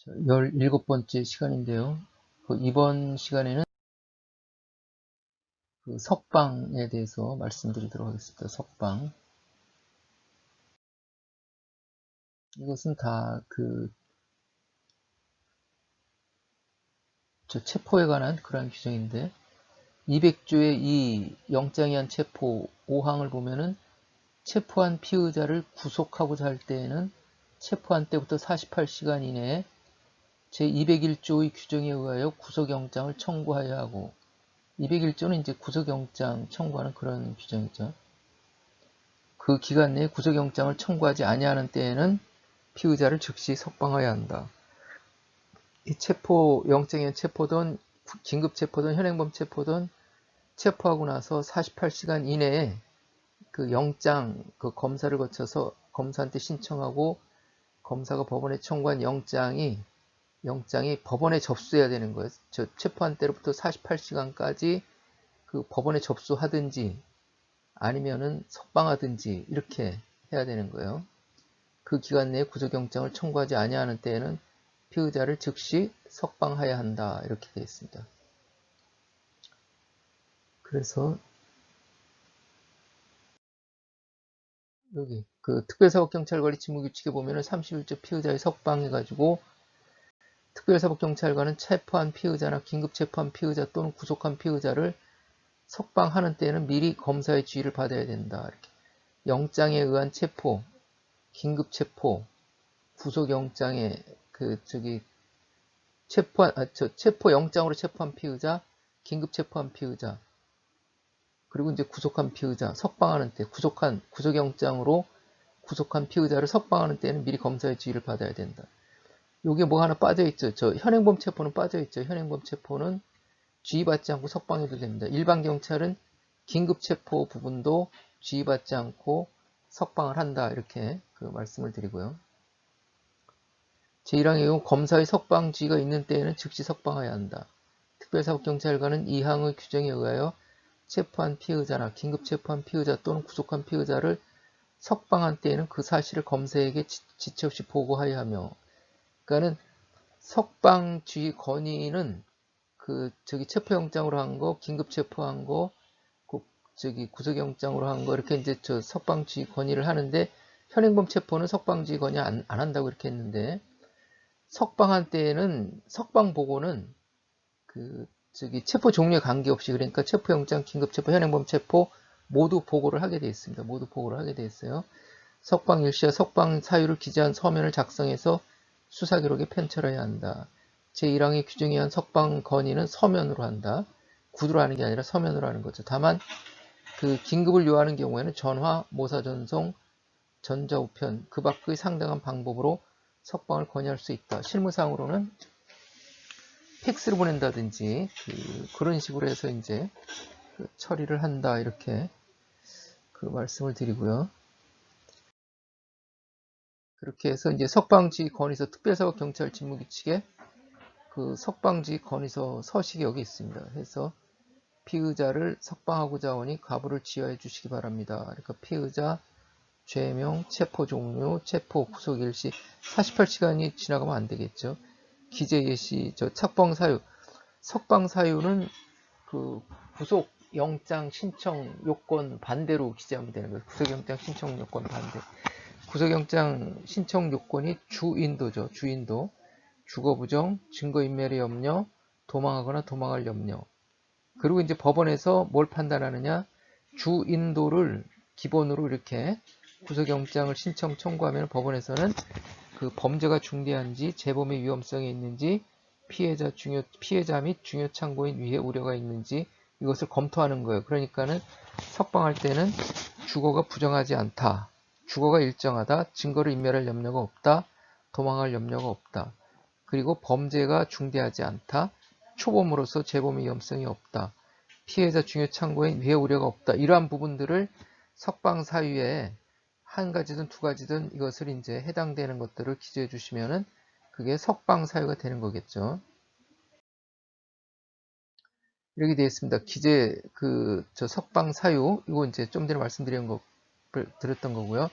17번째 시간인데요. 이번 시간에는 석방에 대해서 말씀드리도록 하겠습니다. 석방. 이것은 다 체포에 관한 그러한 규정인데, 200조의 이 영장이 한 체포 5항을 보면은 체포한 피의자를 구속하고자 할 때에는 체포한 때부터 48시간 이내에 제201조의 규정에 의하여 구속영장을 청구하여야 하고, 201조는 이제 구속영장 청구하는 그런 규정이죠. 그 기간 내에 구속영장을 청구하지 아니하는 때에는 피의자를 즉시 석방해야 한다. 이 체포영장의 체포든 긴급체포든 현행범체포든 체포하고 나서 48시간 이내에 그 영장, 검사를 거쳐서 검사한테 신청하고 검사가 법원에 청구한 영장이 법원에 접수해야 되는 거예요. 체포한 때로부터 48시간까지 그 법원에 접수하든지 아니면은 석방하든지 이렇게 해야 되는 거예요. 그 기간 내에 구속영장을 청구하지 아니하는 때에는 피의자를 즉시 석방해야 한다. 이렇게 되어 있습니다. 그래서 여기 특별사법경찰관리 직무규칙에 보면은 31조 피의자의 석방해가지고 특별사법경찰관은 체포한 피의자나 긴급체포한 피의자 또는 구속한 피의자를 석방하는 때에는 미리 검사의 지휘를 받아야 된다. 이렇게. 영장에 의한 체포, 긴급체포, 구속영장에 체포영장으로 체포한 피의자, 긴급체포한 피의자, 그리고 이제 구속한 피의자, 석방하는 때, 구속영장으로 구속한 피의자를 석방하는 때는 미리 검사의 지휘를 받아야 된다. 여기에 뭐 하나 빠져있죠. 현행범 체포는 빠져있죠. 현행범 체포는 지휘받지 않고 석방해도 됩니다. 일반 경찰은 긴급체포 부분도 지휘받지 않고 석방을 한다. 이렇게 말씀을 드리고요. 제1항의 경우 검사의 석방 지휘가 있는 때에는 즉시 석방해야 한다. 특별사법경찰관은 이 항의 규정에 의하여 체포한 피의자나 긴급체포한 피의자 또는 구속한 피의자를 석방한 때에는 그 사실을 검사에게 지체 없이 보고하여야 하며, 그러니까는 석방 지휘 건의는 체포영장으로 한 거, 긴급체포한 거, 구속영장으로 한 거, 이렇게 이제 석방 지휘 건의를 하는데, 현행범 체포는 석방 지휘 건의 안 한다고 이렇게 했는데, 석방한 때에는 석방 보고는 체포 종류에 관계없이, 그러니까 체포영장, 긴급체포, 현행범 체포 모두 보고를 하게 되어 있습니다. 모두 보고를 하게 되어 있어요. 석방 일시와 석방 사유를 기재한 서면을 작성해서 수사기록에 편철해야 한다. 제1항의 규정에 의한 석방 건의는 서면으로 한다. 구두로 하는 게 아니라 서면으로 하는 거죠. 다만 긴급을 요하는 경우에는 전화, 모사전송, 전자우편 그 밖의 상당한 방법으로 석방을 건의할 수 있다. 실무상으로는 팩스를 보낸다든지 그런 식으로 해서 이제 처리를 한다. 이렇게 말씀을 드리고요. 그렇게 해서 이제 석방지 건의서 특별사법경찰 직무규칙에 석방지 건의서 서식이 여기 있습니다. 해서 피의자를 석방하고자 하오니 가부를 지어해 주시기 바랍니다. 그러니까 피의자, 죄명, 체포 종료, 체포 구속 일시 48시간이 지나가면 안 되겠죠. 기재 예시, 석방 사유는 구속 영장 신청 요건 반대로 기재하면 되는 거예요. 구속영장 신청 요건 반대. 구속영장 신청 요건이 주인도죠. 주인도. 주거부정, 증거인멸의 염려, 도망하거나 도망할 염려. 그리고 이제 법원에서 뭘 판단하느냐? 주인도를 기본으로 이렇게 구속영장을 신청 청구하면 법원에서는 범죄가 중대한지, 재범의 위험성이 있는지, 피해자 및 중요 참고인 위해 우려가 있는지 이것을 검토하는 거예요. 그러니까는 석방할 때는 주거가 부정하지 않다. 주거가 일정하다. 증거를 인멸할 염려가 없다. 도망할 염려가 없다. 그리고 범죄가 중대하지 않다. 초범으로서 재범의 위험성이 없다. 피해자 중요 참고인 위해 우려가 없다. 이러한 부분들을 석방 사유에 한 가지든 두 가지든 이것을 이제 해당되는 것들을 기재해 주시면은 그게 석방 사유가 되는 거겠죠. 이렇게 되어 있습니다. 기재 석방 사유 이거 이제 좀 전에 말씀드렸던 거고요.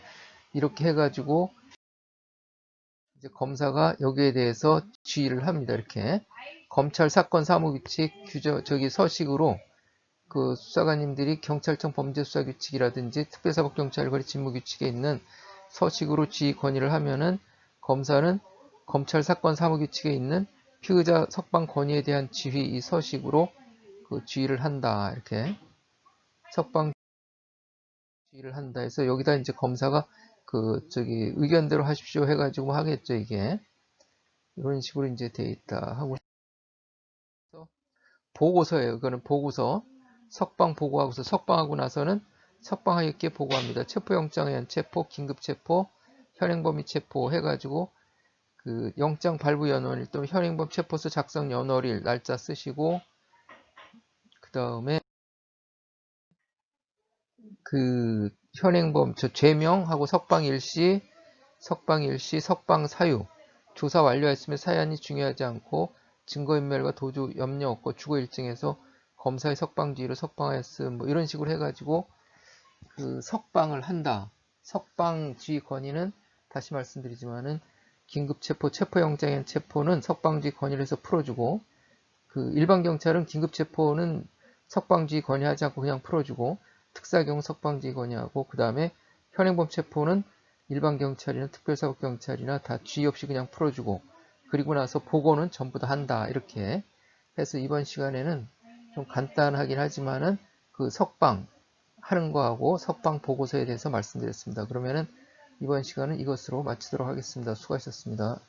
이렇게 해가지고 이제 검사가 여기에 대해서 지휘를 합니다. 이렇게 검찰 사건 사무 규칙 서식으로 그 수사관님들이 경찰청 범죄수사 규칙이라든지 특별사법경찰관리 직무 규칙에 있는 서식으로 지휘 건의를 하면은 검사는 검찰 사건 사무 규칙에 있는 피의자 석방 건의에 대한 지휘 이 서식으로 그 지휘를 한다. 이렇게 석방 지휘를 한다 해서 여기다 이제 검사가 의견대로 하십시오 해가지고 하겠죠. 이게 이런 식으로 이제 돼 있다 하고 보고서예요. 이거는 보고서. 석방 보고하고서 석방하고 나서는 석방하였기에 보고합니다. 체포영장에 의한 체포, 긴급체포, 현행범위 체포 해가지고 그 영장 발부 연월일 또는 현행범 체포서 작성 연월일 날짜 쓰시고 그 다음에 그 현행범 죄명하고 석방일시, 석방 사유 조사 완료했으면 사안이 중요하지 않고 증거인멸과 도주 염려 없고 주거 일정에서 검사의 석방지휘로 석방하였음 뭐 이런 식으로 해가지고 그 석방을 한다. 석방지휘 건의는 다시 말씀드리지만은 긴급체포, 체포영장의 체포는 석방지휘 건의를 해서 풀어주고 그 일반 경찰은 긴급체포는 석방지휘 건의하지 않고 그냥 풀어주고 특사경 석방지휘 건의하고 그 다음에 현행범 체포는 일반 경찰이나 특별사법경찰이나 다 지휘 없이 그냥 풀어주고 그리고 나서 보고는 전부 다 한다. 이렇게 해서 이번 시간에는 좀 간단하긴 하지만은 그 석방 하는 거하고 석방 보고서에 대해서 말씀드렸습니다. 그러면은 이번 시간은 이것으로 마치도록 하겠습니다. 수고하셨습니다.